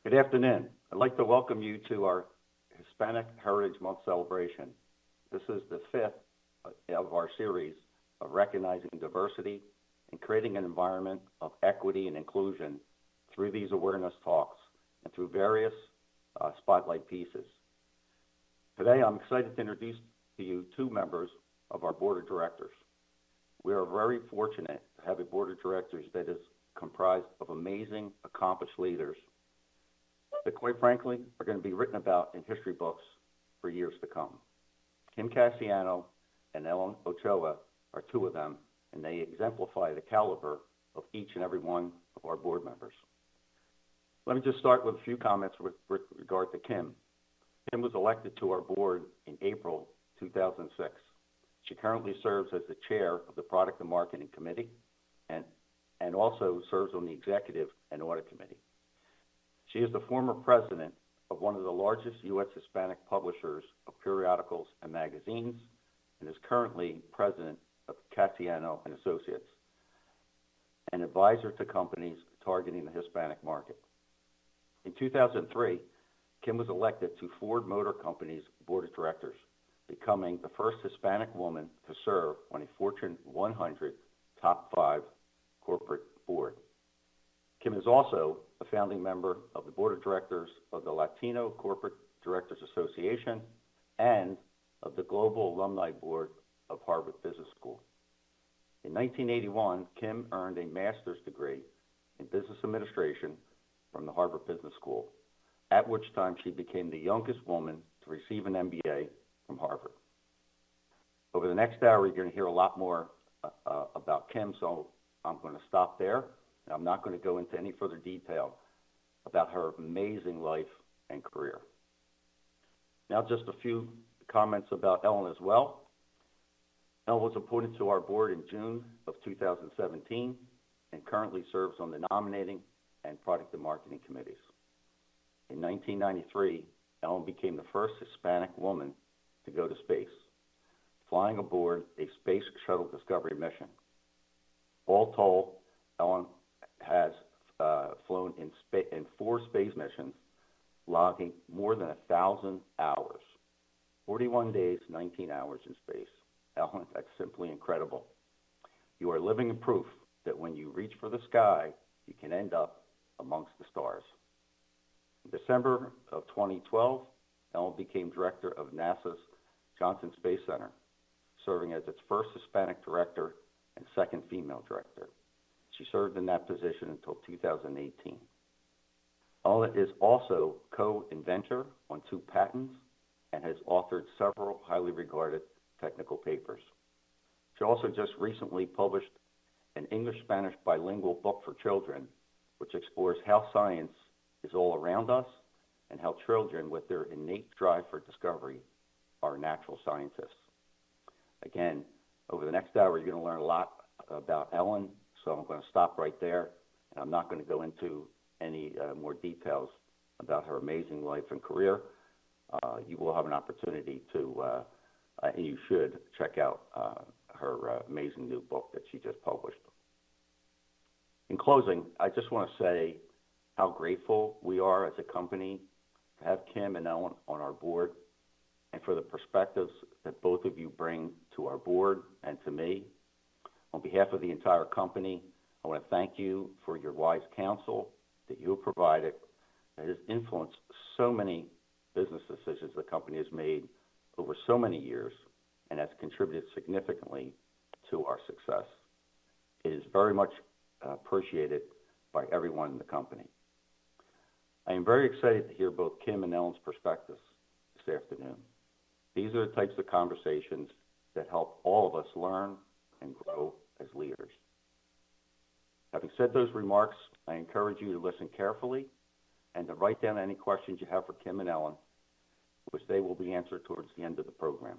Good afternoon. I'd like to welcome you to our Hispanic Heritage Month celebration. This is the fifth of our series of recognizing diversity and creating an environment of equity and inclusion through these awareness talks and through various spotlight pieces. Today, I'm excited to introduce to you two members of our board of directors. We are very fortunate to have a board of directors that is comprised of amazing, accomplished leaders that, quite frankly, are going to be written about in history books for years to come. Kim Casiano and Ellen Ochoa are two of them, and they exemplify the caliber of each and every one of our board members. Let me just start with a few comments with regard to Kim. Kim was elected to our board in April 2006. She currently serves as the chair of the Product and Marketing Committee and also serves on the Executive and Audit Committee. She is the former president of one of the largest U.S. Hispanic publishers of periodicals and magazines and is currently president of Casiano and Associates, an advisor to companies targeting the Hispanic market. In 2003, Kim was elected to Ford Motor Company's board of directors, becoming the first Hispanic woman to serve on a Fortune 100 top 5 corporate board. Kim is also a founding member of the board of directors of the Latino Corporate Directors Association and of the Global Alumni Board of Harvard Business School. In 1981, Kim earned a master's degree in business administration from the Harvard Business School, at which time she became the youngest woman to receive an MBA from Harvard. Over the next hour, you're going to hear a lot more about Kim, so I'm going to stop there. And I'm not going to go into any further detail about her amazing life and career. Now, just a few comments about Ellen as well. Ellen was appointed to our board in June of 2017 and currently serves on the nominating and product and marketing committees. In 1993, Ellen became the first Hispanic woman to go to space, flying aboard a space shuttle discovery mission. All told, Ellen has flown in 4 space missions, logging more than 1,000 hours, 41 days, 19 hours in space. Ellen, that's simply incredible. You are living proof that when you reach for the sky, you can end up amongst the stars. In December of 2012, Ellen became director of NASA's Johnson Space Center, serving as its first Hispanic director and second female director. She served in that position until 2018. Ellen is also co-inventor on 2 patents and has authored several highly regarded technical papers. She also just recently published an English-Spanish bilingual book for children, which explores how science is all around us and how children, with their innate drive for discovery, are natural scientists. Again, over the next hour, you're going to learn a lot about Ellen, so I'm going to stop right there, and I'm not going to go into any more details about her amazing life and career. You will have an opportunity to, and you should, check out her amazing new book that she just published. In closing, I just want to say how grateful we are as a company to have Kim and Ellen on our board and for the perspectives that both of you bring to our board and to me. On behalf of the entire company, I want to thank you for your wise counsel that you have provided that has influenced so many business decisions the company has made over so many years and has contributed significantly to our success. It is very much appreciated by everyone in the company. I am very excited to hear both Kim and Ellen's perspectives this afternoon. These are the types of conversations that help all of us learn and grow as leaders. Having said those remarks, I encourage you to listen carefully and to write down any questions you have for Kim and Ellen, which they will be answered towards the end of the program.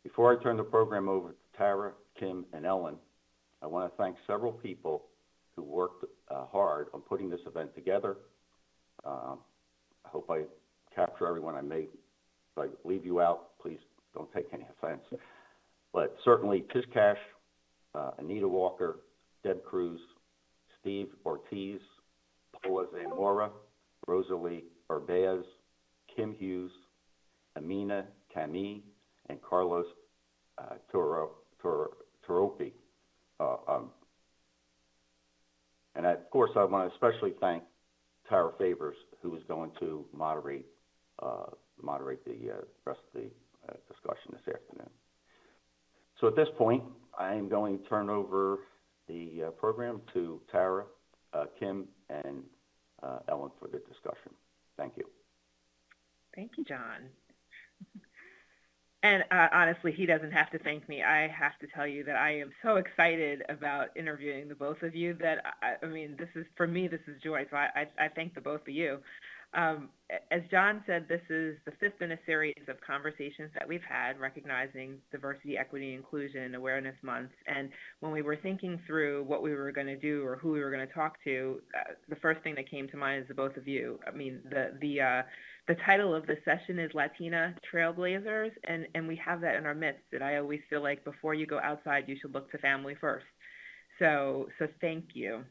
Before I turn the program over to Tara, Kim, and Ellen, I want to thank several people who worked hard on putting this event together. I hope I capture everyone. If I leave you out, please don't take any offense. But certainly Tish Cash, Anita Walker, Deb Cruz, Steve Ortiz, Paula Zamora, Rosalie Urbez, Kim Hughes, Amina Camille, and Carlos Toropi. And of course, I want to especially thank Tara Favors, who is going to moderate the rest of the discussion this afternoon. So at this point, I am going to turn over the program to Tara, Kim, and Ellen for the discussion. Thank you. Thank you, John. And honestly, he doesn't have to thank me. I have to tell you that I am so excited about interviewing the both of you that, I mean, this is, for me, this is joy. So I thank the both of you. As John said, this is the fifth in a series of conversations that we've had recognizing Diversity, Equity, Inclusion Awareness Month. And when we were thinking through what we were going to do or who we were going to talk to, the first thing that came to mind is the both of you. I mean, the title of the session is Latina Trailblazers, and we have that in our midst. And I always feel like before you go outside, you should look to family first. So thank you.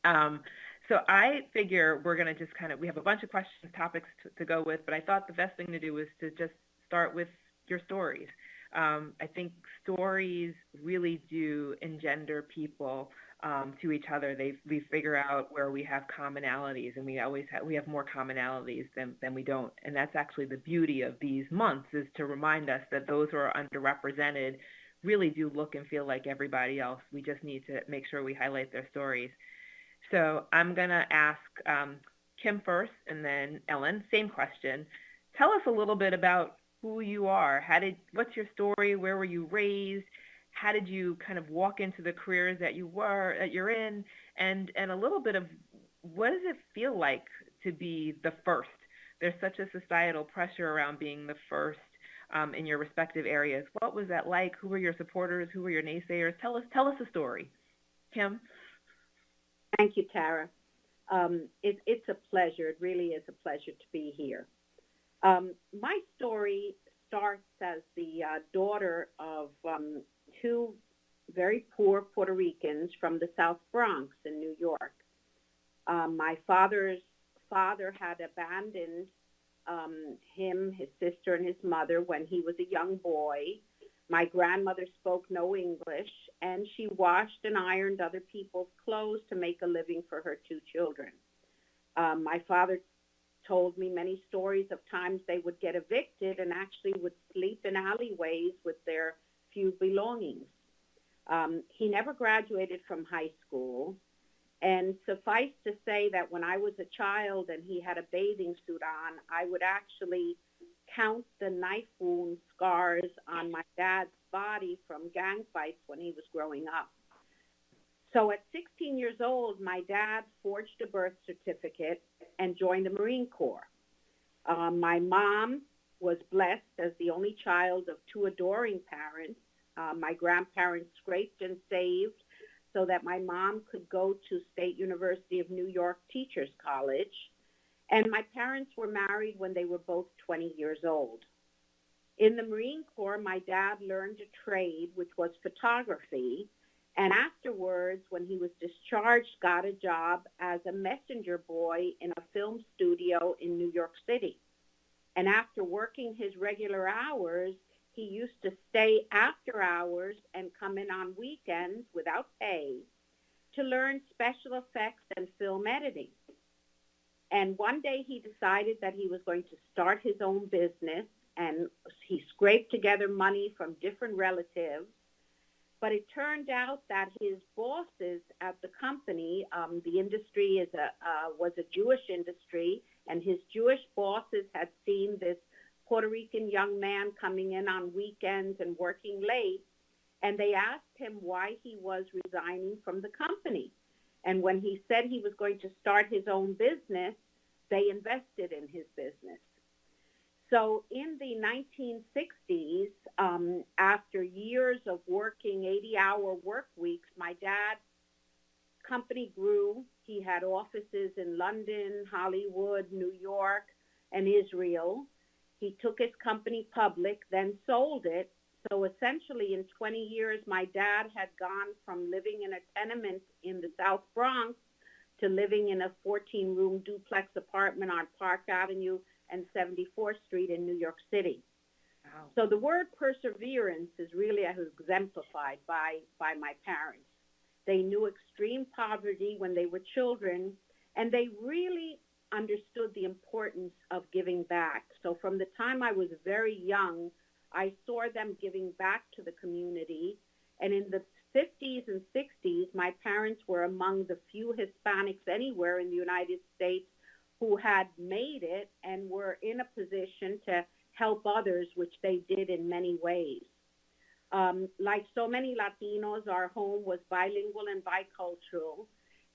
So I figure we're going to just we have a bunch of questions, topics to go with, but I thought the best thing to do was to just start with your stories. I think stories really do engender people to each other. We figure out where we have commonalities, and we have more commonalities than we don't. And that's actually the beauty of these months, is to remind us that those who are underrepresented really do look and feel like everybody else. We just need to make sure we highlight their stories. So I'm going to ask Kim first, and then Ellen, same question. Tell us a little bit about who you are. What's your story? Where were you raised? How did you kind of walk into the careers that you're in? And a little bit of what does it feel like to be the first? There's such a societal pressure around being the first in your respective areas. What was that like? Who were your supporters? Who were your naysayers? Tell us a story. Kim? Thank you, Tara. It's a pleasure. It really is a pleasure to be here. My story starts as the daughter of two very poor Puerto Ricans from the South Bronx in New York. My father's father had abandoned him, his sister, and his mother when he was a young boy. My grandmother spoke no English, and she washed and ironed other people's clothes to make a living for her two children. My father told me many stories of times they would get evicted and actually would sleep in alleyways with their few belongings. He never graduated from high school, and suffice to say that when I was a child and he had a bathing suit on, I would actually count the knife wound scars on my dad's body from gang fights when he was growing up. So at 16 years old, my dad forged a birth certificate and joined the Marine Corps. My mom was blessed as the only child of two adoring parents. My grandparents scraped and saved so that my mom could go to State University of New York Teachers College. And my parents were married when they were both 20 years old. In the Marine Corps, my dad learned a trade, which was photography, and afterwards, when he was discharged, got a job as a messenger boy in a film studio in New York City. And after working his regular hours, he used to stay after hours and come in on weekends without pay to learn special effects and film editing. And one day he decided that he was going to start his own business, and he scraped together money from different relatives. But it turned out that his bosses at the company, the industry was a Jewish industry, and his Jewish bosses had seen this Puerto Rican young man coming in on weekends and working late, and they asked him why he was resigning from the company. And when he said he was going to start his own business, they invested in his business. So in the 1960s, after years of working 80-hour work weeks, my dad's company grew. He had offices in London, Hollywood, New York, and Israel. He took his company public, then sold it. So essentially in 20 years, my dad had gone from living in a tenement in the South Bronx to living in a 14-room duplex apartment on Park Avenue and 74th Street in New York City. Wow. So the word perseverance is really exemplified by my parents. They knew extreme poverty when they were children, and they really understood the importance of giving back. So from the time I was very young, I saw them giving back to the community. And in the 50s and 60s, my parents were among the few Hispanics anywhere in the United States who had made it and were in a position to help others, which they did in many ways. Like so many Latinos, our home was bilingual and bicultural.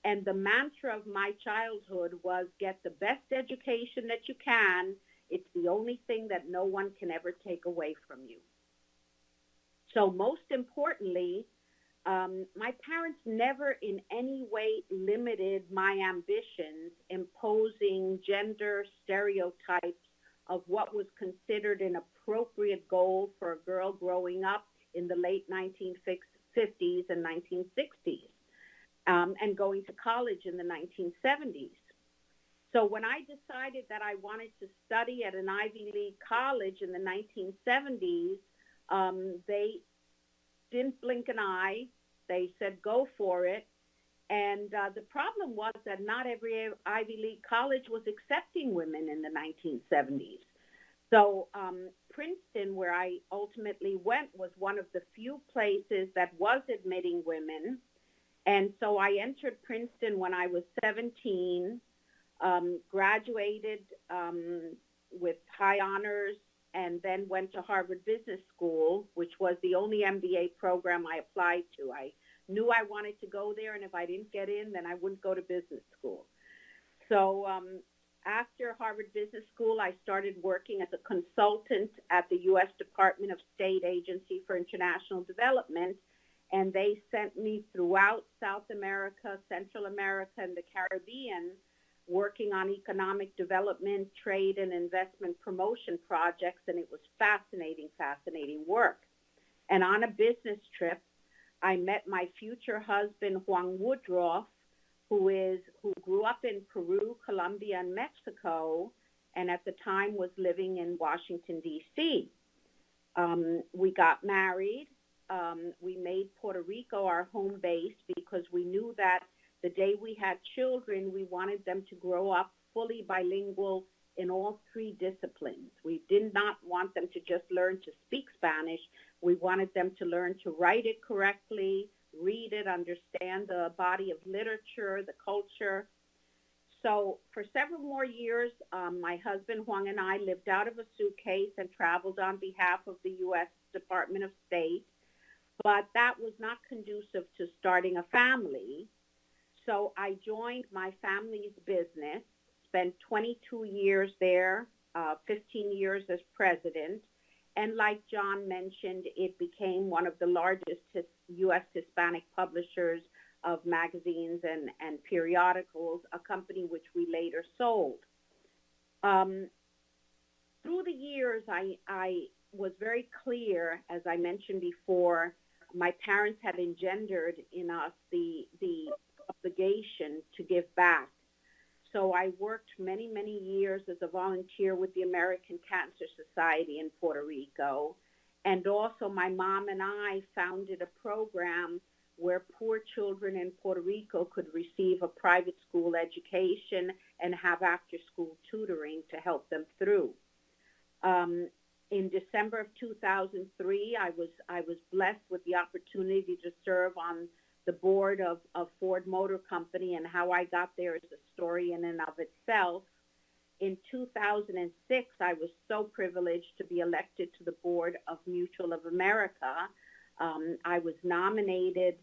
And the mantra of my childhood was get the best education that you can. It's the only thing that no one can ever take away from you. So most importantly, my parents never in any way limited my ambitions, imposing gender stereotypes of what was considered an appropriate goal for a girl growing up in the late 1950s and 1960s, and going to college in the 1970s. So when I decided that I wanted to study at an Ivy League college in the 1970s, they didn't blink an eye. They said, go for it. And the problem was that not every Ivy League college was accepting women in the 1970s. So Princeton, where I ultimately went, was one of the few places that was admitting women. And so I entered Princeton when I was 17, graduated with high honors, and then went to Harvard Business School, which was the only MBA program I applied to. I knew I wanted to go there, and if I didn't get in, then I wouldn't go to business school. So after Harvard Business School, I started working as a consultant at the U.S. Department of State Agency for International Development, and they sent me throughout South America, Central America, and the Caribbean, working on economic development, trade, and investment promotion projects, and it was fascinating work. And on a business trip, I met my future husband, Juan Woodruff, who grew up in Peru, Colombia, and Mexico, and at the time was living in Washington, D.C. We got married. We made Puerto Rico our home base because we knew that the day we had children, we wanted them to grow up fully bilingual in all three disciplines. We did not want them to just learn to speak Spanish. We wanted them to learn to write it correctly, read it, understand the body of literature, the culture. So for several more years, my husband Juan and I lived out of a suitcase and traveled on behalf of the U.S. Department of State, but that was not conducive to starting a family. So I joined my family's business, spent 22 years there, 15 years as president. And like John mentioned, it became one of the largest U.S. Hispanic publishers of magazines and periodicals, a company which we later sold. Through the years, I was very clear, as I mentioned before, my parents had engendered in us the obligation to give back. So I worked many, many years as a volunteer with the American Cancer Society in Puerto Rico. And also my mom and I founded a program where poor children in Puerto Rico could receive a private school education and have after-school tutoring to help them through. In December of 2003, I was blessed with the opportunity to serve on the board of Ford Motor Company, and how I got there is a story in and of itself. In 2006, I was so privileged to be elected to the board of Mutual of America. I was nominated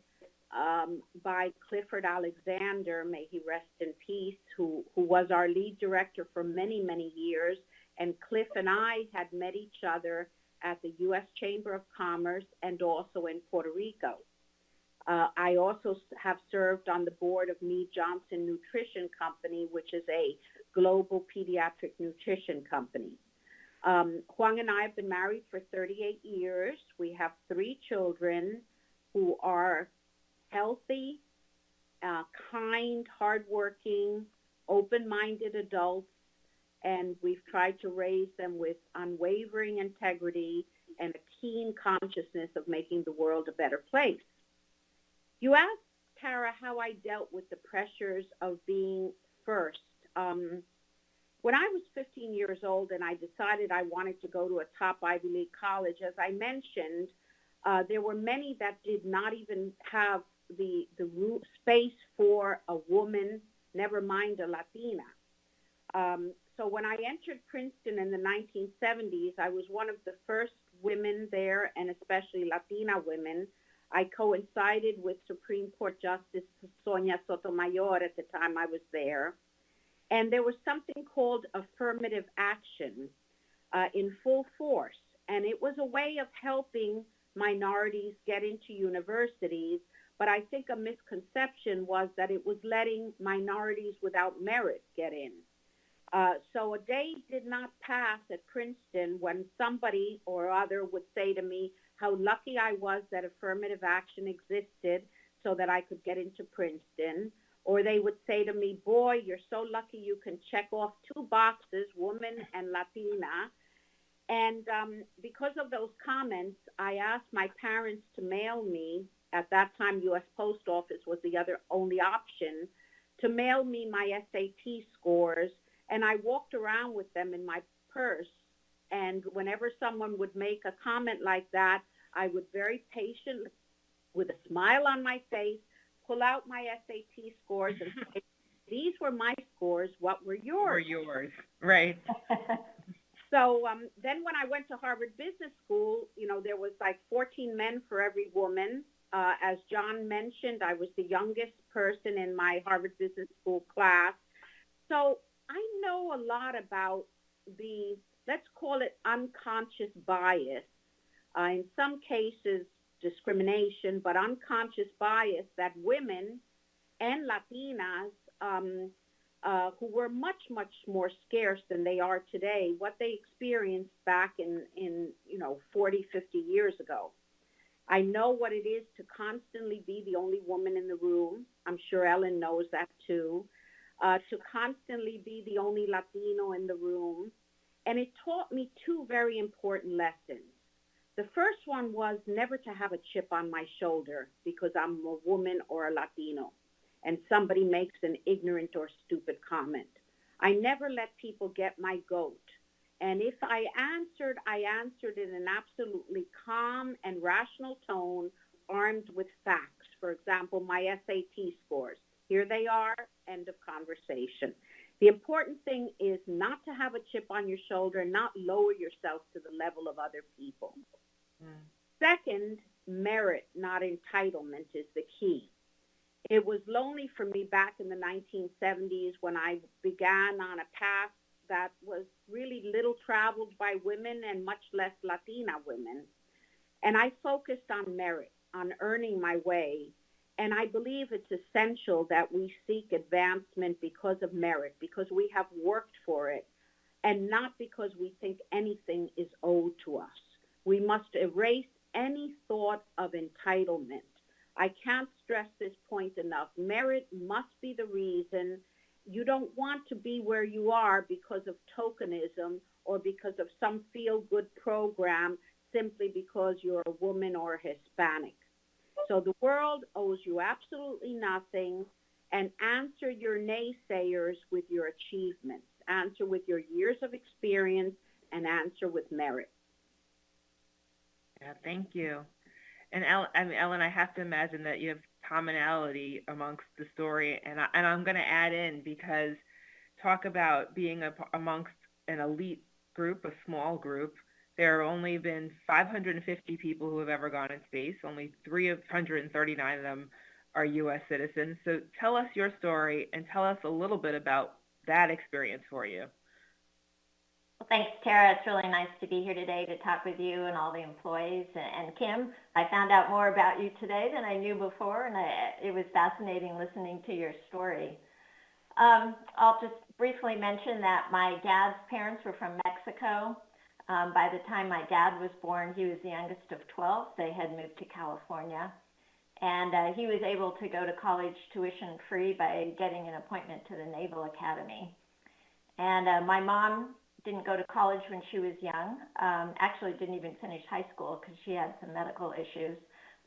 by Clifford Alexander, may he rest in peace, who was our lead director for many, many years. And Cliff and I had met each other at the U.S. Chamber of Commerce and also in Puerto Rico. I also have served on the board of Mead Johnson Nutrition Company, which is a global pediatric nutrition company. Juan and I have been married for 38 years. We have 3 children who are healthy kind, hardworking, open-minded adults, and we've tried to raise them with unwavering integrity and a keen consciousness of making the world a better place. You asked, Tara, how I dealt with the pressures of being first. When I was 15 years old and I decided I wanted to go to a top Ivy League college, as I mentioned, there were many that did not even have the space for a woman, never mind a Latina. So when I entered Princeton in the 1970s, I was one of the first women there, and especially Latina women. I coincided with Supreme Court Justice Sonia Sotomayor at the time I was there. And there was something called affirmative action in full force. And it was a way of helping minorities get into universities. But I think a misconception was that it was letting minorities without merit get in. So a day did not pass at Princeton when somebody or other would say to me how lucky I was that affirmative action existed so that I could get into Princeton. Or they would say to me, boy, you're so lucky you can check off 2 boxes, woman and Latina. And because of those comments, I asked my parents to mail me, at that time U.S. Post Office was the only option, to mail me my SAT scores. And I walked around with them in my purse. And whenever someone would make a comment like that, I would very patiently, with a smile on my face, pull out my SAT scores and say, these were my scores, what were yours? Were yours, right. So then when I went to Harvard Business School, there was like 14 men for every woman. As John mentioned, I was the youngest person in my Harvard Business School class. So I know a lot about the, let's call it unconscious bias, in some cases discrimination, but unconscious bias that women and Latinas, who were much, much more scarce than they are today, what they experienced back in 40, 50 years ago. I know what it is to constantly be the only woman in the room. I'm sure Ellen knows that too. To constantly be the only Latino in the room. And it taught me 2 very important lessons. The first one was never to have a chip on my shoulder because I'm a woman or a Latino and somebody makes an ignorant or stupid comment. I never let people get my goat. And if I answered in an absolutely calm and rational tone, armed with facts. For example, my SAT scores. Here they are, end of conversation. The important thing is not to have a chip on your shoulder, not lower yourself to the level of other people. Second, merit, not entitlement, is the key. It was lonely for me back in the 1970s when I began on a path that was really little traveled by women and much less Latina women. And I focused on merit, on earning my way. And I believe it's essential that we seek advancement because of merit, because we have worked for it, and not because we think anything is owed to us. We must erase any thought of entitlement. I can't stress this point enough. Merit must be the reason. You don't want to be where you are because of tokenism or because of some feel-good program simply because you're a woman or a Hispanic. So the world owes you absolutely nothing, and answer your naysayers with your achievements. Answer with your years of experience and answer with merit. Yeah, thank you. And Ellen, I have to imagine that you have commonality amongst the story, and I'm going to add in, because talk about being amongst an elite group, a small group. There have only been 550 people who have ever gone in space. Only 339 of them are U.S. citizens. So tell us your story and tell us a little bit about that experience for you. Well, thanks, Tara. It's really nice to be here today to talk with you and all the employees. And Kim, I found out more about you today than I knew before, and it was fascinating listening to your story. I'll just briefly mention that my dad's parents were from Mexico. By the time my dad was born, he was the youngest of 12. They had moved to California. and he was able to go to college tuition free by getting an appointment to the Naval Academy. And my mom didn't go to college when she was young, actually didn't even finish high school because she had some medical issues.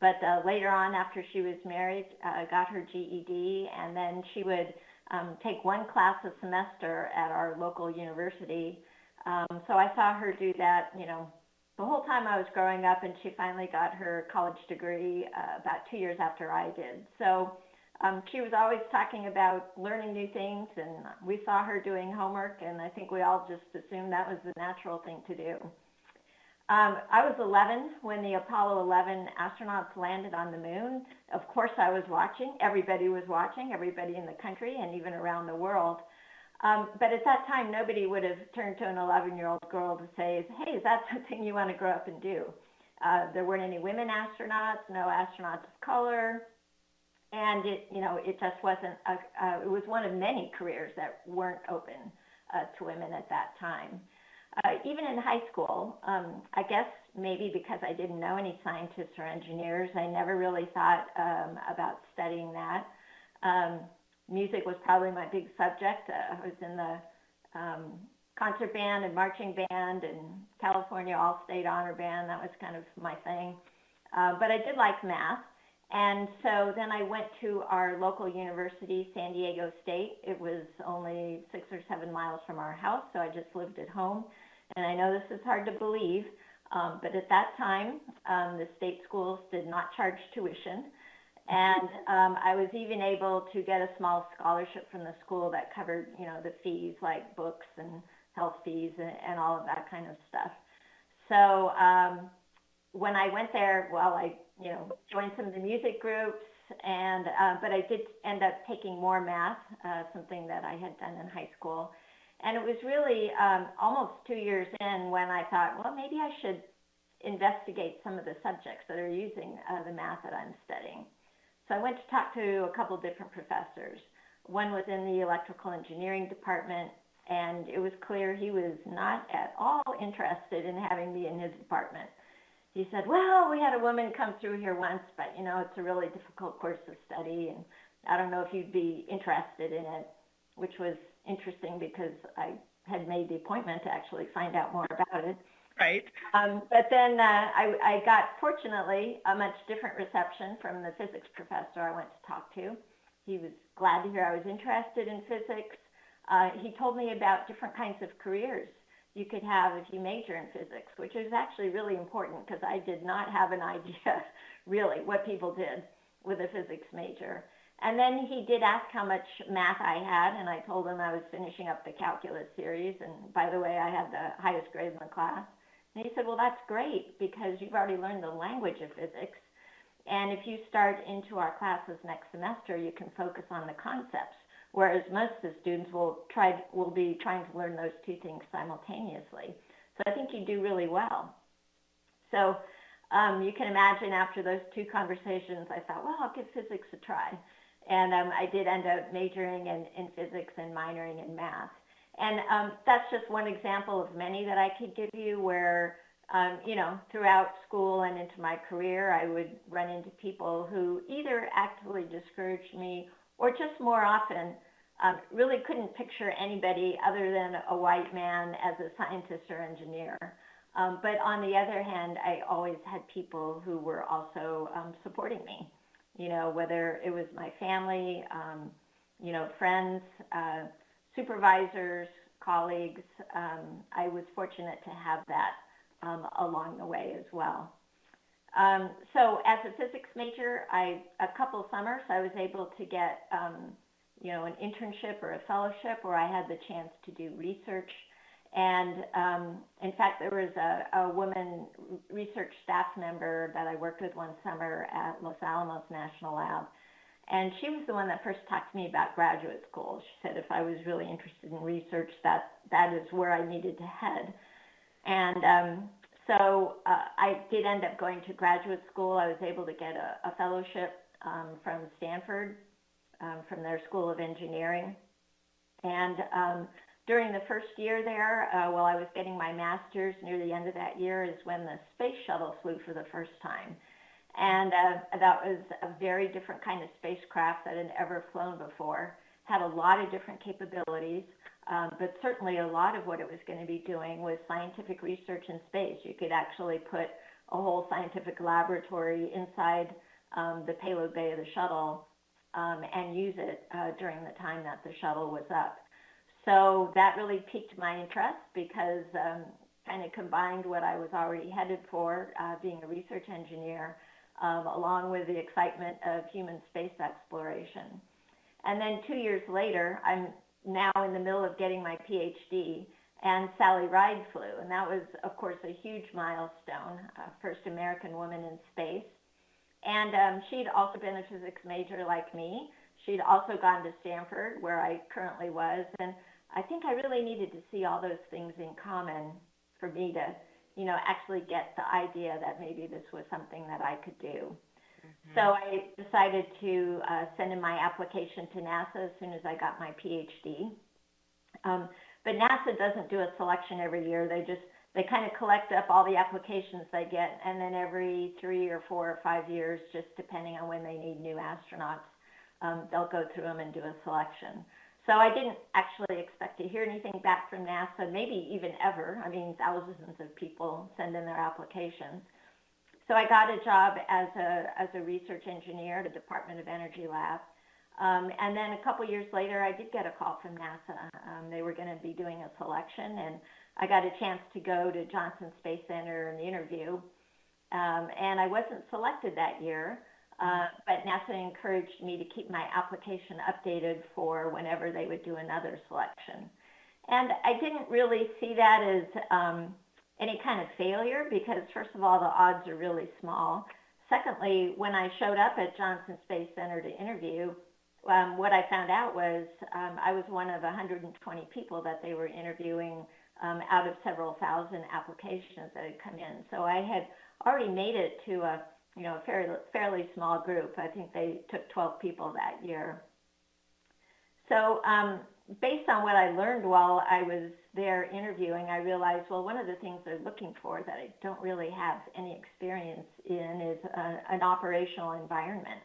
But later on, after she was married, got her GED, and then she would take one class a semester at our local university. So I saw her do that, the whole time I was growing up, and she finally got her college degree about 2 years after I did. So she was always talking about learning new things, and we saw her doing homework, and I think we all just assumed that was the natural thing to do. I was 11 when the Apollo 11 astronauts landed on the moon. Of course, I was watching. Everybody was watching, everybody in the country and even around the world. But at that time, nobody would have turned to an 11-year-old girl to say, hey, is that something you want to grow up and do? There weren't any women astronauts, no astronauts of color. And it just wasn't, it was one of many careers that weren't open to women at that time. Even in high school, I guess maybe because I didn't know any scientists or engineers, I never really thought about studying that. Music was probably my big subject. I was in the concert band and marching band and California All-State Honor Band. That was kind of my thing. But I did like math. And so then I went to our local university, San Diego State. It was only 6 or 7 miles from our house, so I just lived at home. And I know this is hard to believe, but at that time, the state schools did not charge tuition. And I was even able to get a small scholarship from the school that covered, the fees like books and health fees and all of that kind of stuff. So when I went there, I joined some of the music groups, and but I did end up taking more math, something that I had done in high school. And it was really almost 2 years in when I thought, well, maybe I should investigate some of the subjects that are using the math that I'm studying. So I went to talk to a couple different professors. One was in the electrical engineering department, and it was clear he was not at all interested in having me in his department. He said, well, we had a woman come through here once, but, it's a really difficult course of study, and I don't know if you'd be interested in it, which was interesting because I had made the appointment to actually find out more about it. Right. But then I got, fortunately, a much different reception from the physics professor I went to talk to. He was glad to hear I was interested in physics. He told me about different kinds of careers you could have if you major in physics, which is actually really important because I did not have an idea, really, what people did with a physics major. And then he did ask how much math I had, and I told him I was finishing up the calculus series, and by the way, I had the highest grade in the class. And he said, well, that's great because you've already learned the language of physics, and if you start into our classes next semester, you can focus on the concepts, whereas most of the students will be trying to learn those two things simultaneously. So I think you do really well. So you can imagine after those two conversations, I thought, well, I'll give physics a try. And I did end up majoring in physics and minoring in math. And that's just one example of many that I could give you where, throughout school and into my career, I would run into people who either actively discouraged me or just more often really couldn't picture anybody other than a white man as a scientist or engineer. But on the other hand, I always had people who were also supporting me, whether it was my family, friends, supervisors, colleagues. I was fortunate to have that along the way as well. So as a physics major, a couple summers, I was able to get, an internship or a fellowship where I had the chance to do research. And in fact, there was a woman research staff member that I worked with one summer at Los Alamos National Lab. And she was the one that first talked to me about graduate school. She said if I was really interested in research, that is where I needed to head. And so I did end up going to graduate school. I was able to get a fellowship from Stanford, from their School of Engineering. And during the first year there, while I was getting my master's, near the end of that year is when the space shuttle flew for the first time. And that was a very different kind of spacecraft that had ever flown before. Had a lot of different capabilities, but certainly a lot of what it was going to be doing was scientific research in space. You could actually put a whole scientific laboratory inside the payload bay of the shuttle and use it during the time that the shuttle was up. So that really piqued my interest because kind of combined what I was already headed for, being a research engineer, along with the excitement of human space exploration. And then 2 years later, I'm now in the middle of getting my PhD, and Sally Ride flew. And that was, of course, a huge milestone, first American woman in space. And she'd also been a physics major like me. She'd also gone to Stanford, where I currently was. And I think I really needed to see all those things in common for me to, actually get the idea that maybe this was something that I could do. So I decided to send in my application to NASA as soon as I got my PhD. But NASA doesn't do a selection every year. They kind of collect up all the applications they get, and then every 3 or 4 or 5 years, just depending on when they need new astronauts, they'll go through them and do a selection. So I didn't actually expect to hear anything back from NASA, maybe even ever. I mean, thousands of people send in their applications. So I got a job as a research engineer at a Department of Energy lab. And then a couple years later, I did get a call from NASA. They were going to be doing a selection, and I got a chance to go to Johnson Space Center and interview. And I wasn't selected that year, but NASA encouraged me to keep my application updated for whenever they would do another selection. And I didn't really see that as any kind of failure because, first of all, the odds are really small. Secondly, when I showed up at Johnson Space Center to interview, what I found out was I was one of 120 people that they were interviewing out of several thousand applications that had come in. So I had already made it to a fairly small group. I think they took 12 people that year. So based on what I learned while I was there interviewing, I realized, well, one of the things they're looking for that I don't really have any experience in is an operational environment.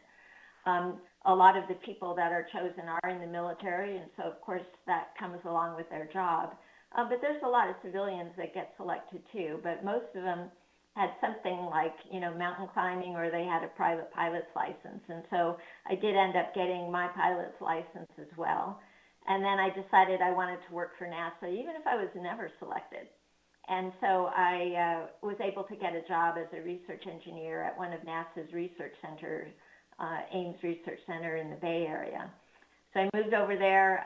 A lot of the people that are chosen are in the military, and so, of course, that comes along with their job. But there's a lot of civilians that get selected, too, but most of them had something like, mountain climbing, or they had a private pilot's license. And so I did end up getting my pilot's license as well. And then I decided I wanted to work for NASA, even if I was never selected. And so I was able to get a job as a research engineer at one of NASA's research centers, Ames Research Center in the Bay Area. So I moved over there.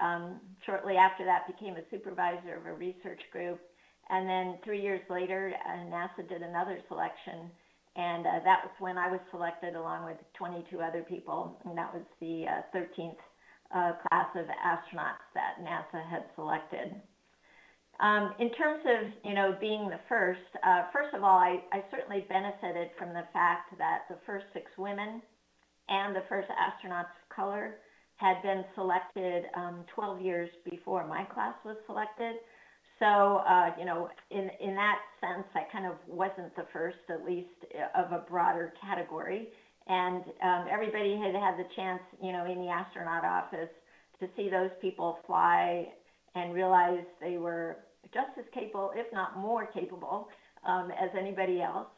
Shortly after that, became a supervisor of a research group. And then 3 years later, NASA did another selection. And that was when I was selected along with 22 other people. And that was the 13th class of astronauts that NASA had selected. In terms of, being the first of all, I certainly benefited from the fact that the first 6 women and the first astronauts of color had been selected 12 years before my class was selected. So, in that sense, I kind of wasn't the first, at least of a broader category. And everybody had had the chance, in the astronaut office to see those people fly and realize they were just as capable, if not more capable, as anybody else.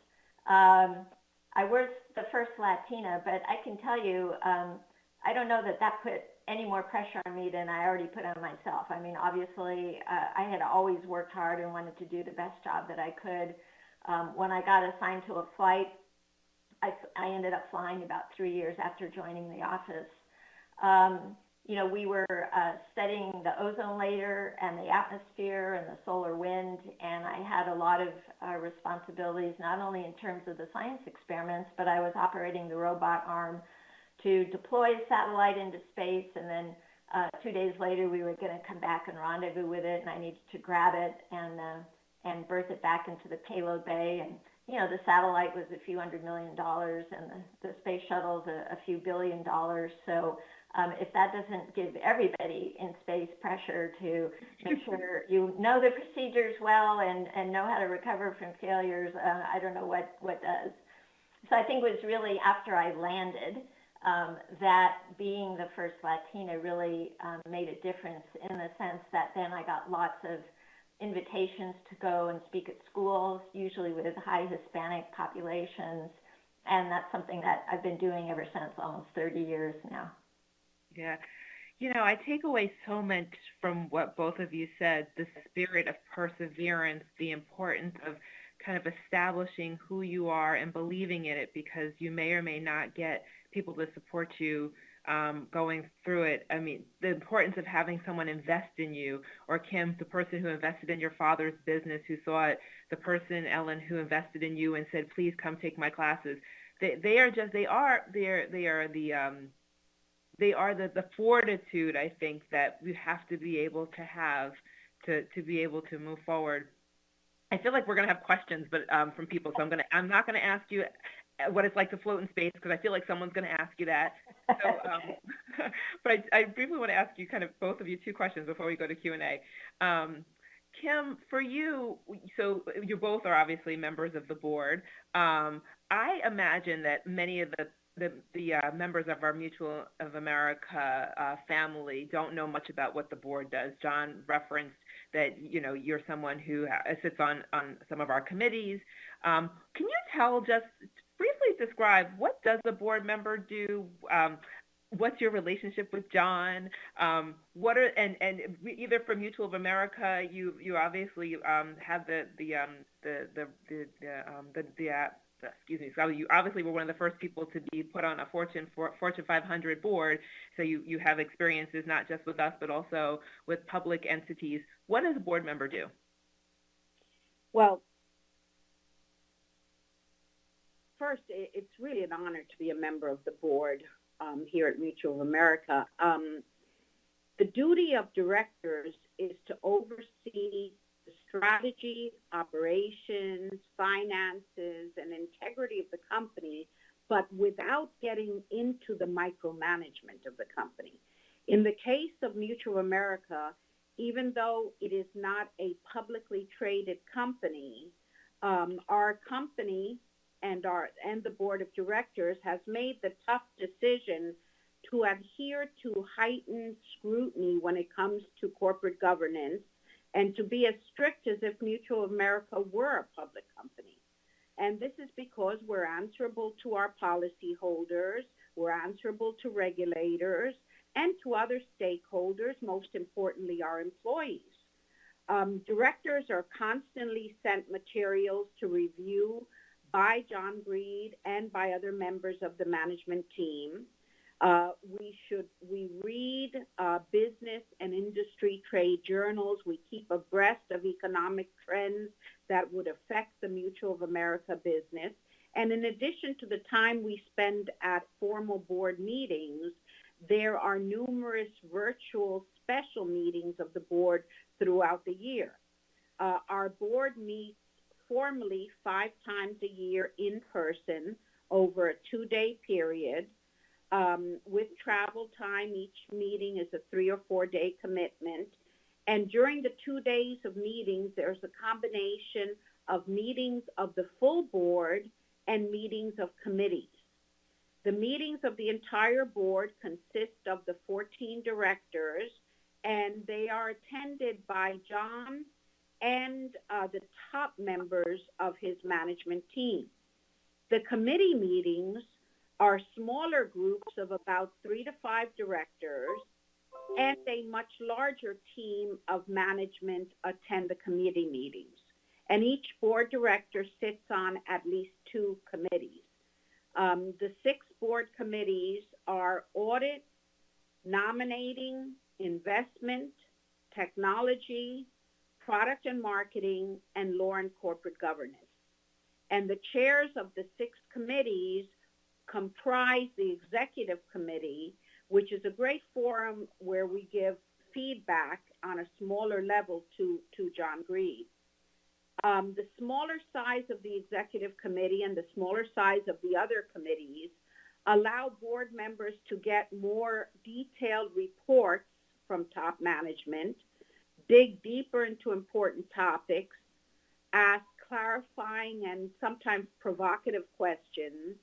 I was the first Latina, but I can tell you, I don't know that put any more pressure on me than I already put on myself. I mean, obviously, I had always worked hard and wanted to do the best job that I could. When I got assigned to a flight, I ended up flying about 3 years after joining the office. We were studying the ozone layer and the atmosphere and the solar wind, and I had a lot of responsibilities, not only in terms of the science experiments, but I was operating the robot arm to deploy a satellite into space, and then 2 days later we were going to come back and rendezvous with it, and I needed to grab it and berth it back into the payload bay. And the satellite was a few $100 million, and the space shuttle's a few $1 billion. So if that doesn't give everybody in space pressure to make sure you know the procedures well and know how to recover from failures, I don't know what does. So I think it was really after I landed that being the first Latina really made a difference, in the sense that then I got lots of invitations to go and speak at schools, usually with high Hispanic populations. And that's something that I've been doing ever since, almost 30 years now. Yeah. I take away so much from what both of you said, the spirit of perseverance, the importance of kind of establishing who you are and believing in it, because you may or may not get people to support you going through it. I mean, the importance of having someone invest in you, or Kim, the person who invested in your father's business, who saw it, the person, Ellen, who invested in you and said, please come take my classes. They are the fortitude, I think, that we have to be able to have to be able to move forward. I feel like we're going to have questions, but from people, so I'm not going to ask you what it's like to float in space, because I feel like someone's going to ask you that. So, but I briefly want to ask you, kind of both of you, two questions before we go to Q&A. Kim, for you, so you both are obviously members of the board. I imagine that many of the members of our Mutual of America family don't know much about what the board does. John referenced that you're someone who sits on some of our committees. Can you just briefly describe, what does a board member do? What's your relationship with John? Either for Mutual of America, you obviously have you obviously were one of the first people to be put on a Fortune 500 board, so you have experiences not just with us, but also with public entities. What does a board member do? Well, first, it's really an honor to be a member of the board here at Mutual of America. The duty of directors is to oversee the strategy, operations, finances, and integrity of the company, but without getting into the micromanagement of the company. In the case of Mutual of America, even though it is not a publicly traded company, our company and the board of directors has made the tough decision to adhere to heightened scrutiny when it comes to corporate governance, and to be as strict as if Mutual of America were a public company. And this is because we're answerable to our policyholders, we're answerable to regulators, and to other stakeholders, most importantly, our employees. Directors are constantly sent materials to review by John Greed and by other members of the management team. We read business and industry trade journals. We keep abreast of economic trends that would affect the Mutual of America business. And in addition to the time we spend at formal board meetings, there are numerous virtual special meetings of the board throughout the year. Our board meets formally 5 times a year in person over a 2-day period. With travel time, each meeting is a 3 or 4 day commitment. And during the 2 days of meetings, there's a combination of meetings of the full board and meetings of committees. The meetings of the entire board consist of the 14 directors, and they are attended by John and the top members of his management team. The committee meetings are smaller groups of about 3 to 5 directors, and a much larger team of management attend the committee meetings. And each board director sits on at least 2 committees. The 6 board committees are audit, nominating, investment, technology, product and marketing, and law and corporate governance. And the chairs of the 6 committees comprise the executive committee, which is a great forum where we give feedback on a smaller level to John Greed. The smaller size of the executive committee and the smaller size of the other committees allow board members to get more detailed reports from top management, dig deeper into important topics, ask clarifying and sometimes provocative questions,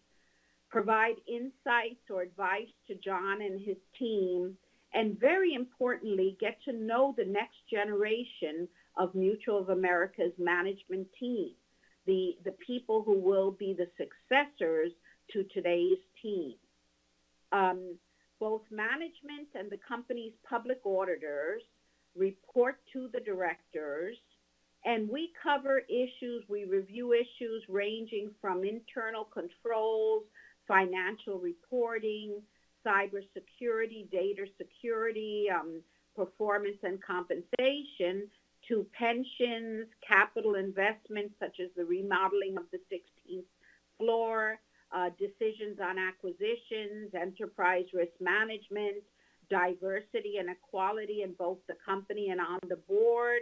provide insights or advice to John and his team, and very importantly, get to know the next generation of Mutual of America's management team, the people who will be the successors to today's team. Both management and the company's public auditors report to the directors, and we cover issues, we review issues ranging from internal controls, financial reporting, cybersecurity, data security, performance and compensation, to pensions, capital investments such as the remodeling of the 16th floor, decisions on acquisitions, enterprise risk management, diversity and equality in both the company and on the board,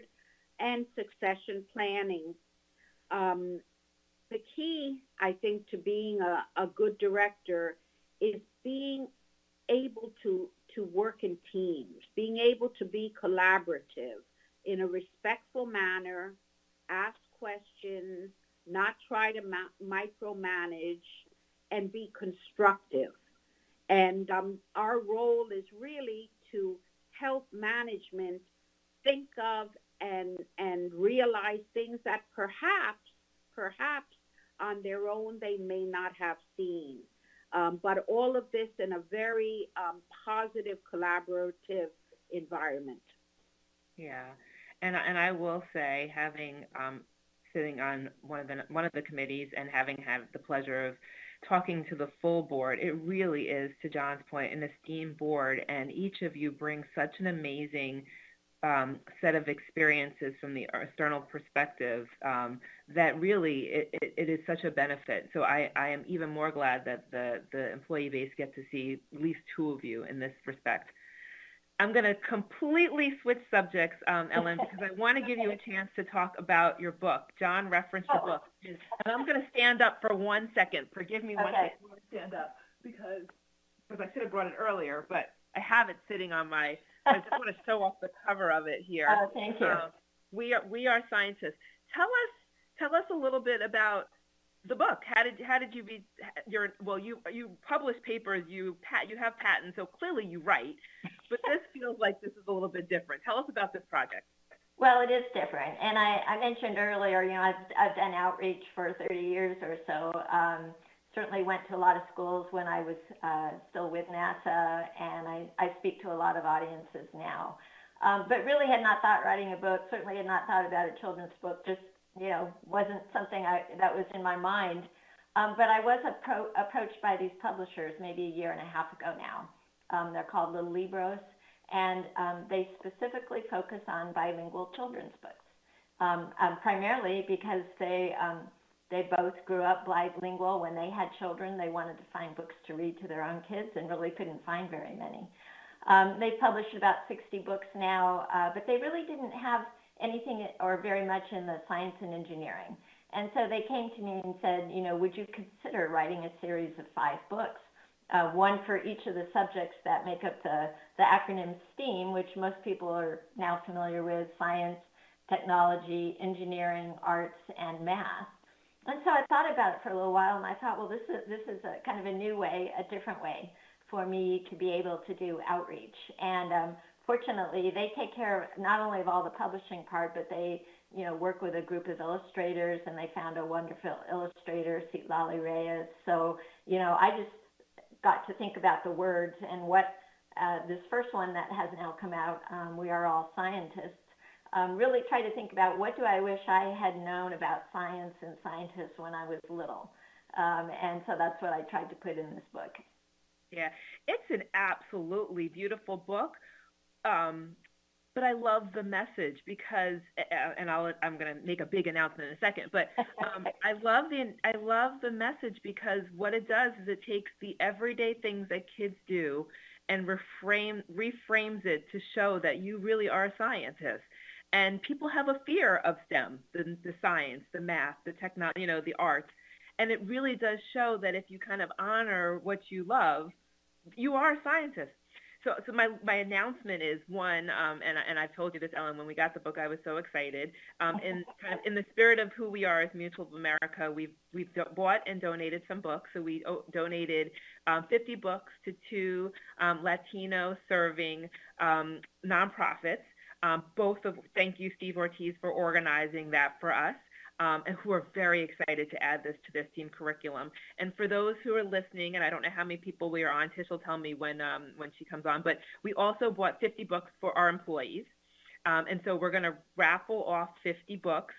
and succession planning. The key, I think, to being a good director is being able to work in teams, being able to be collaborative in a respectful manner, ask questions, not try to micromanage, and be constructive. And our role is really to help management think of and realize things that perhaps on their own they may not have seen. But all of this in a very positive, collaborative environment. Yeah, and I will say, having sitting on one of the committees and having had the pleasure of talking to the full board, it really is, to John's point, an esteemed board, and each of you brings such an amazing set of experiences from the external perspective that really it is such a benefit. So I am even more glad that the employee base get to see at least two of you in this respect. I'm going to completely switch subjects, Ellen, because I want to give you a chance to talk about your book. John referenced your book. And I'm going to stand up for 1 second. Forgive me 1 second when I stand up, because I should have brought it earlier, but I have it sitting on my, I just want to show off the cover of it here. Oh, thank you. We are scientists. Tell us a little bit about the book. How did you be you publish papers, you have patents, so clearly you write, but this feels like this is a little bit different. Tell us about this project. Well, it is different, and I mentioned earlier, I've done outreach for 30 years or so. Certainly went to a lot of schools when I was still with NASA, and I speak to a lot of audiences now. But really had not thought writing a book, certainly had not thought about a children's book, just wasn't something that was in my mind. But I was approached by these publishers maybe a year and a half ago now. They're called Little Libros, and they specifically focus on bilingual children's books, primarily because they both grew up bilingual. When they had children, they wanted to find books to read to their own kids and really couldn't find very many. They've published about 60 books now, but they really didn't have anything or very much in the science and engineering. And so they came to me and said, would you consider writing a series of 5 books, one for each of the subjects that make up the acronym STEAM, which most people are now familiar with: science, technology, engineering, arts, and math. And so I thought about it for a little while, and I thought, well, this is a kind of a new way, a different way for me to be able to do outreach. And fortunately, they take care of not only of all the publishing part, but they work with a group of illustrators, and they found a wonderful illustrator, Citlali Reyes. So, I just got to think about the words and what this first one that has now come out, We Are All Scientists, really try to think about what do I wish I had known about science and scientists when I was little. And so that's what I tried to put in this book. Yeah, it's an absolutely beautiful book. But I love the message because, and I'm going to make a big announcement in a second, but I love the message because what it does is it takes the everyday things that kids do and reframes it to show that you really are a scientist. And people have a fear of STEM, the science, the math, the technology, the arts. And it really does show that if you kind of honor what you love, you are a scientist. So my announcement is one, and I've told you this, Ellen. When we got the book, I was so excited. In the spirit of who we are as Mutual of America, we've bought and donated some books. So we donated 50 books to 2 Latino serving nonprofits. Thank you, Steve Ortiz, for organizing that for us. And who are very excited to add this to their STEAM curriculum. And for those who are listening, and I don't know how many people we are on, Tish will tell me when she comes on, but we also bought 50 books for our employees. And so we're going to raffle off 50 books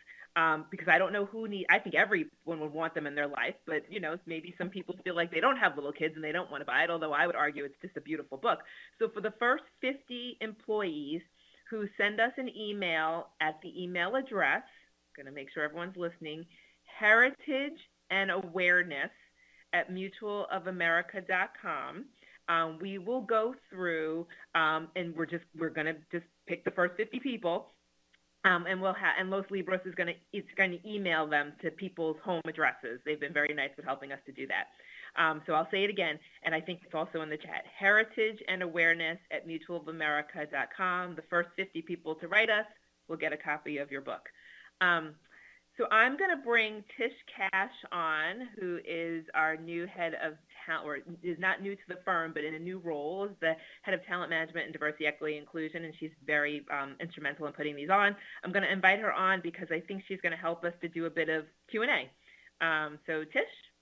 because I don't know I think everyone would want them in their life, but, maybe some people feel like they don't have little kids and they don't want to buy it, although I would argue it's just a beautiful book. So for the first 50 employees who send us an email at the email address, going to make sure everyone's listening, heritage and awareness at mutualofamerica.com. We will go through, and we're going to just pick the first 50 people, and Los Libros is going to email them to people's home addresses. They've been very nice with helping us to do that. So I'll say it again, and I think it's also in the chat. Heritage and awareness at mutualofamerica.com. The first 50 people to write us will get a copy of your book. So I'm going to bring Tish Cash on, who is our new head of talent, or is not new to the firm, but in a new role as the head of talent management and diversity, equity, inclusion, and she's very instrumental in putting these on. I'm going to invite her on because I think she's going to help us to do a bit of Q&A. So Tish?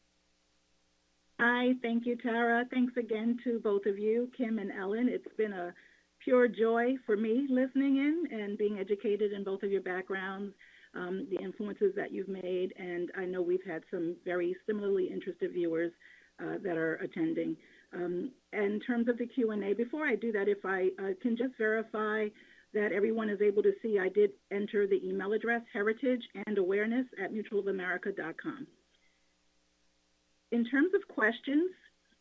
Hi, thank you, Tara. Thanks again to both of you, Kim and Ellen. It's been a pure joy for me listening in and being educated in both of your backgrounds, the influences that you've made, and I know we've had some very similarly interested viewers that are attending. In terms of the Q&A, before I do that, if I can just verify that everyone is able to see, I did enter the email address, heritageandawareness@mutualofamerica.com. In terms of questions,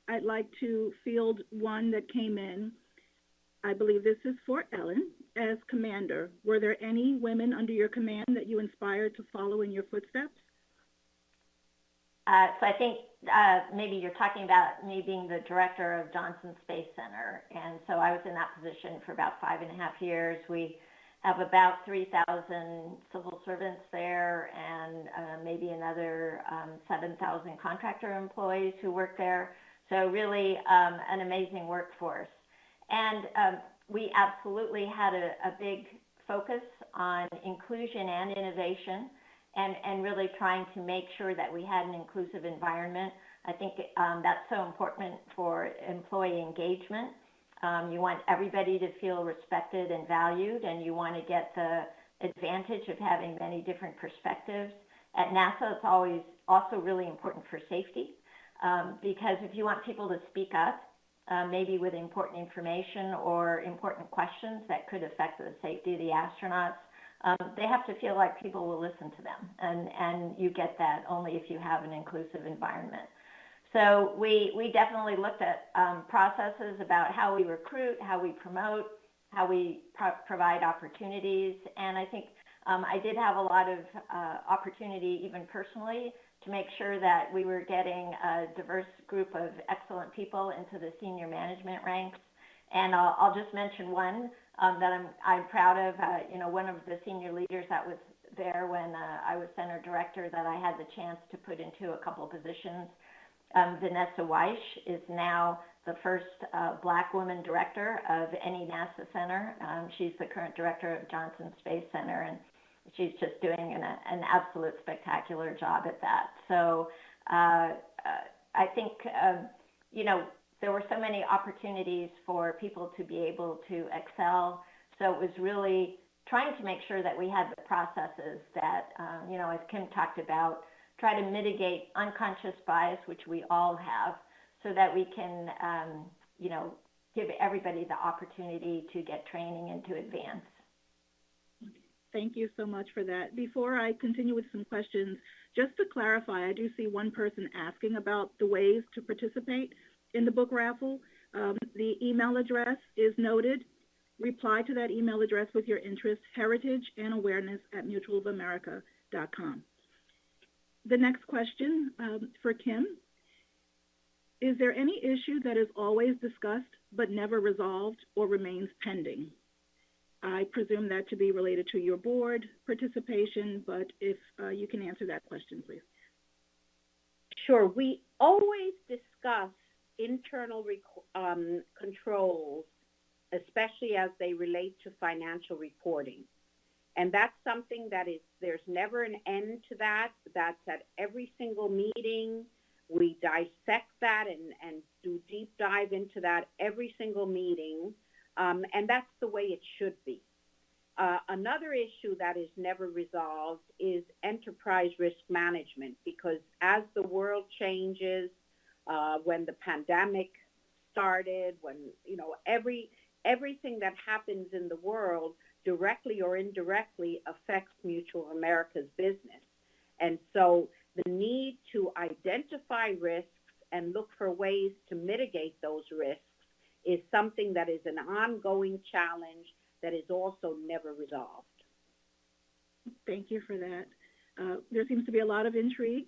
I'd like to field one that came in. I believe this is for Ellen. As commander, were there any women under your command that you inspired to follow in your footsteps? So I think maybe you're talking about me being the director of Johnson Space Center. And so I was in that position for about 5.5 years. We have about 3,000 civil servants there and maybe another 7,000 contractor employees who work there. So really an amazing workforce. And we absolutely had a big focus on inclusion and innovation and really trying to make sure that we had an inclusive environment. I think that's so important for employee engagement. You want everybody to feel respected and valued, and you want to get the advantage of having many different perspectives. At NASA, it's always also really important for safety because if you want people to speak up, maybe with important information or important questions that could affect the safety of the astronauts, they have to feel like people will listen to them. And you get that only if you have an inclusive environment. So we definitely looked at processes about how we recruit, how we promote, how we provide opportunities. And I think I did have a lot of opportunity, even personally, to make sure that we were getting a diverse group of excellent people into the senior management ranks. And I'll just mention one that I'm proud of. One of the senior leaders that was there when I was center director that I had the chance to put into a couple of positions. Vanessa Weish is now the first Black woman director of any NASA center. She's the current director of Johnson Space Center, and she's just doing an absolute spectacular job at that. So I think, there were so many opportunities for people to be able to excel. So it was really trying to make sure that we had the processes that, as Kim talked about, try to mitigate unconscious bias, which we all have, so that we can, give everybody the opportunity to get training and to advance. Thank you so much for that. Before I continue with some questions, just to clarify, I do see one person asking about the ways to participate in the book raffle. The email address is noted. Reply to that email address with your interest, heritageandawareness@mutualofamerica.com. The next question for Kim. Is there any issue that is always discussed but never resolved or remains pending? I presume that to be related to your board participation, but if you can answer that question, please. Sure. We always discuss internal controls, especially as they relate to financial reporting. And that's something that there's never an end to that. That's at every single meeting. We dissect that and do deep dive into that every single meeting. And that's the way it should be. Another issue that is never resolved is enterprise risk management, because as the world changes, when the pandemic started, when, everything that happens in the world directly or indirectly affects Mutual of America's business. And so the need to identify risks and look for ways to mitigate those risks is something that is an ongoing challenge that is also never resolved. Thank you for that. There seems to be a lot of intrigue,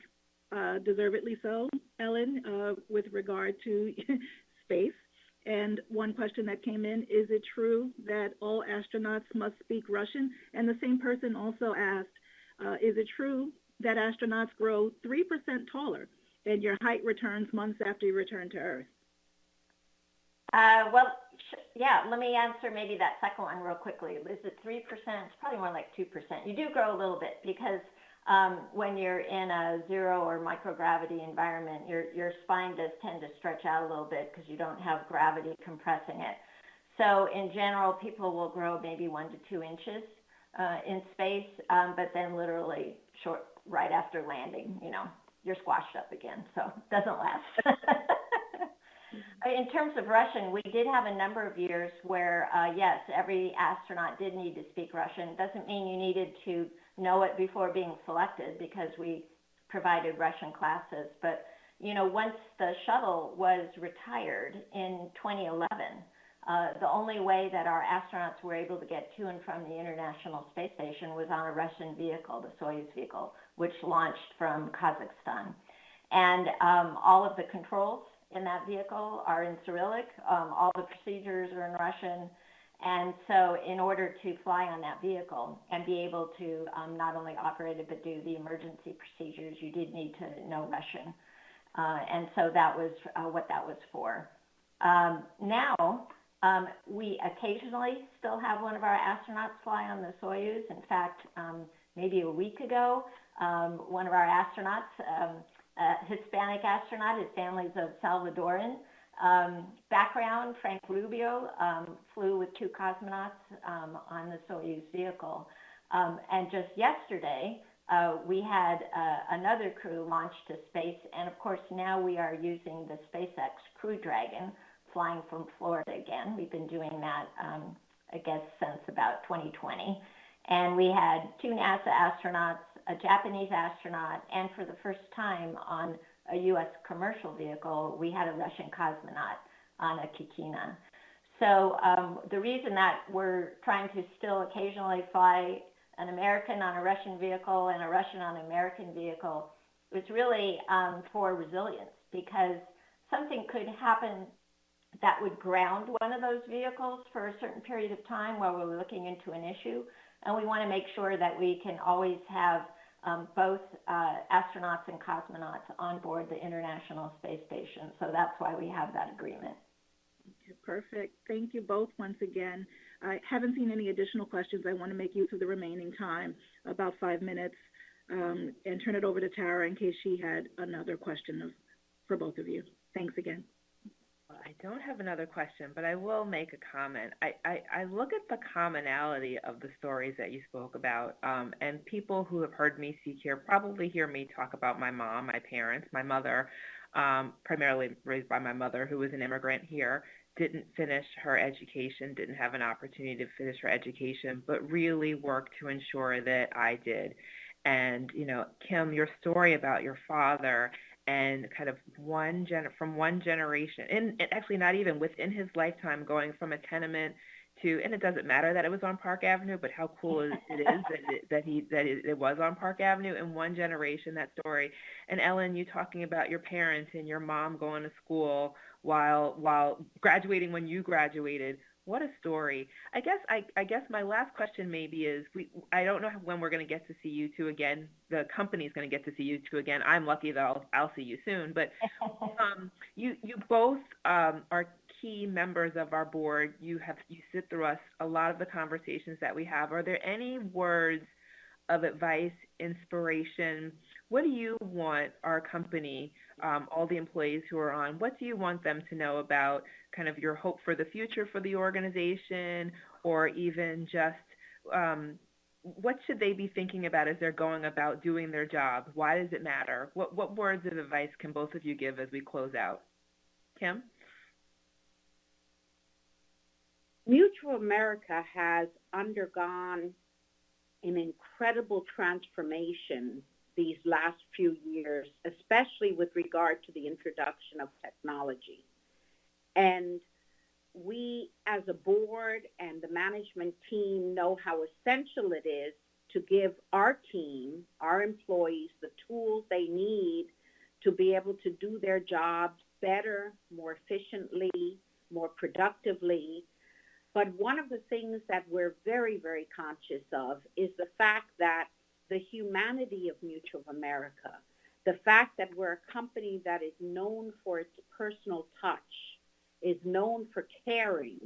deservedly so, Ellen, with regard to space. And one question that came in, is it true that all astronauts must speak Russian? And the same person also asked, is it true that astronauts grow 3% taller and your height returns months after you return to Earth? Yeah, let me answer maybe that second one real quickly. Is it 3%? It's probably more like 2%. You do grow a little bit because when you're in a zero or microgravity environment, your spine does tend to stretch out a little bit because you don't have gravity compressing it. So in general, people will grow maybe 1 to 2 inches in space, but then literally right after landing, you're squashed up again. So it doesn't last. In terms of Russian, we did have a number of years where, yes, every astronaut did need to speak Russian. It doesn't mean you needed to know it before being selected because we provided Russian classes. But, once the shuttle was retired in 2011, the only way that our astronauts were able to get to and from the International Space Station was on a Russian vehicle, the Soyuz vehicle, which launched from Kazakhstan. And all of the controls in that vehicle are in Cyrillic. All the procedures are in Russian. And so in order to fly on that vehicle and be able to not only operate it, but do the emergency procedures, you did need to know Russian. And so that was what that was for. Now, we occasionally still have one of our astronauts fly on the Soyuz. In fact, maybe a week ago, one of our astronauts, Hispanic astronaut, his family's of Salvadoran background, Frank Rubio, flew with 2 cosmonauts on the Soyuz vehicle. And just yesterday, we had another crew launched to space. And of course, now we are using the SpaceX Crew Dragon, flying from Florida again. We've been doing that, I guess, since about 2020. And we had 2 NASA astronauts, a Japanese astronaut, and for the first time on a U.S. commercial vehicle, we had a Russian cosmonaut on a Kikina. So the reason that we're trying to still occasionally fly an American on a Russian vehicle and a Russian on an American vehicle is really for resilience, because something could happen that would ground one of those vehicles for a certain period of time while we're looking into an issue. And we want to make sure that we can always have both astronauts and cosmonauts on board the International Space Station. So that's why we have that agreement. Okay, perfect. Thank you both once again. I haven't seen any additional questions. I want to make use of the remaining time, about 5 minutes, and turn it over to Tara in case she had another question for both of you. Thanks again. I don't have another question, but I will make a comment. I look at the commonality of the stories that you spoke about, and people who have heard me speak here probably hear me talk about my mom, my parents, my mother, primarily raised by my mother, who was an immigrant here, didn't finish her education, didn't have an opportunity to finish her education, but really worked to ensure that I did. And, Kim, your story about your father and kind of from one generation, and actually not even within his lifetime, going from a tenement to, and it doesn't matter that it was on Park Avenue, but how cool it is that it was on Park Avenue in one generation, that story. And Ellen, you talking about your parents and your mom going to school while graduating when you graduated. What a story. I guess my last question maybe is, I don't know when we're going to get to see you two again. The company's going to get to see you two again. I'm lucky that I'll see you soon. But you both are key members of our board. You sit through us a lot of the conversations that we have. Are there any words of advice, inspiration? What do you want our company, all the employees who are on, what do you want them to know about kind of your hope for the future for the organization, or even just what should they be thinking about as they're going about doing their job? Why does it matter? What words of advice can both of you give as we close out? Kim? Mutual America has undergone an incredible transformation these last few years, especially with regard to the introduction of technology. And we as a board and the management team know how essential it is to give our team, our employees, the tools they need to be able to do their jobs better, more efficiently, more productively. But one of the things that we're very, very conscious of is the fact that the humanity of Mutual America, the fact that we're a company that is known for its personal touch, is known for caring,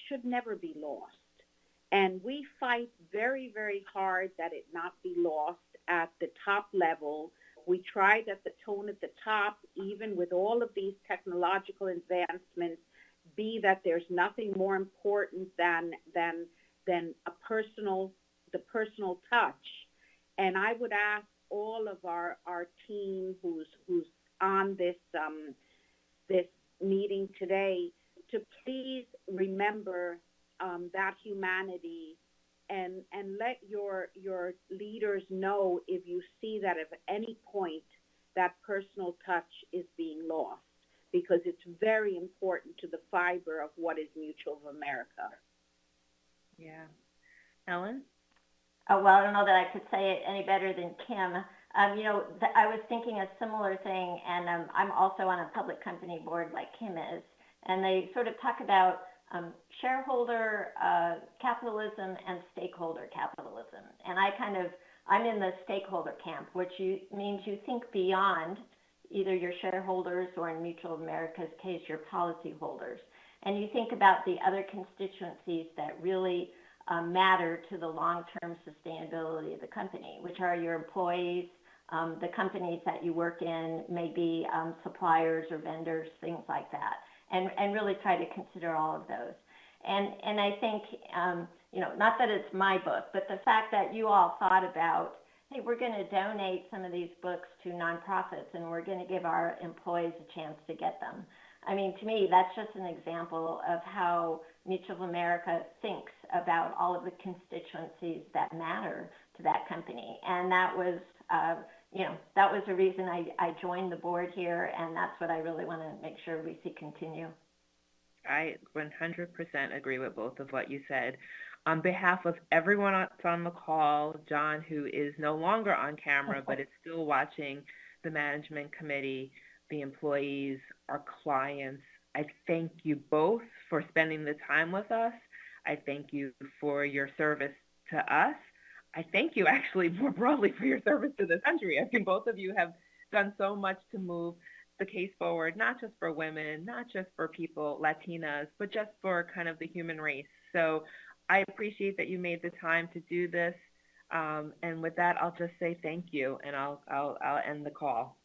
should never be lost. And we fight very, very hard that it not be lost at the top level. We try that the tone at the top, even with all of these technological advancements, be that there's nothing more important than the personal touch. And I would ask all of our team who's on this meeting today to please remember that humanity and let your leaders know if you see that at any point that personal touch is being lost, because it's very important to the fiber of what is Mutual of America. Yeah. Ellen? Oh, well, I don't know that I could say it any better than Kim. I was thinking a similar thing, and I'm also on a public company board like Kim is, and they sort of talk about shareholder capitalism and stakeholder capitalism. And I'm in the stakeholder camp, which means you think beyond either your shareholders or, in Mutual of America's case, your policyholders. And you think about the other constituencies that really matter to the long-term sustainability of the company, which are your employees, the companies that you work in, maybe suppliers or vendors, things like that, and really try to consider all of those. And I think, not that it's my book, but the fact that you all thought about, hey, we're going to donate some of these books to nonprofits, and we're going to give our employees a chance to get them. I mean, to me, that's just an example of how Mutual of America thinks about all of the constituencies that matter to that company. And that was, that was the reason I joined the board here, and that's what I really want to make sure we see continue. I 100% agree with both of what you said. On behalf of everyone that's on the call, John, who is no longer on camera but is still watching, the management committee, the employees, our clients, I thank you both for spending the time with us. I thank you for your service to us. I thank you actually more broadly for your service to the country. I think both of you have done so much to move the case forward, not just for women, not just for people, Latinas, but just for kind of the human race. So I appreciate that you made the time to do this. And with that, I'll just say thank you, and I'll end the call.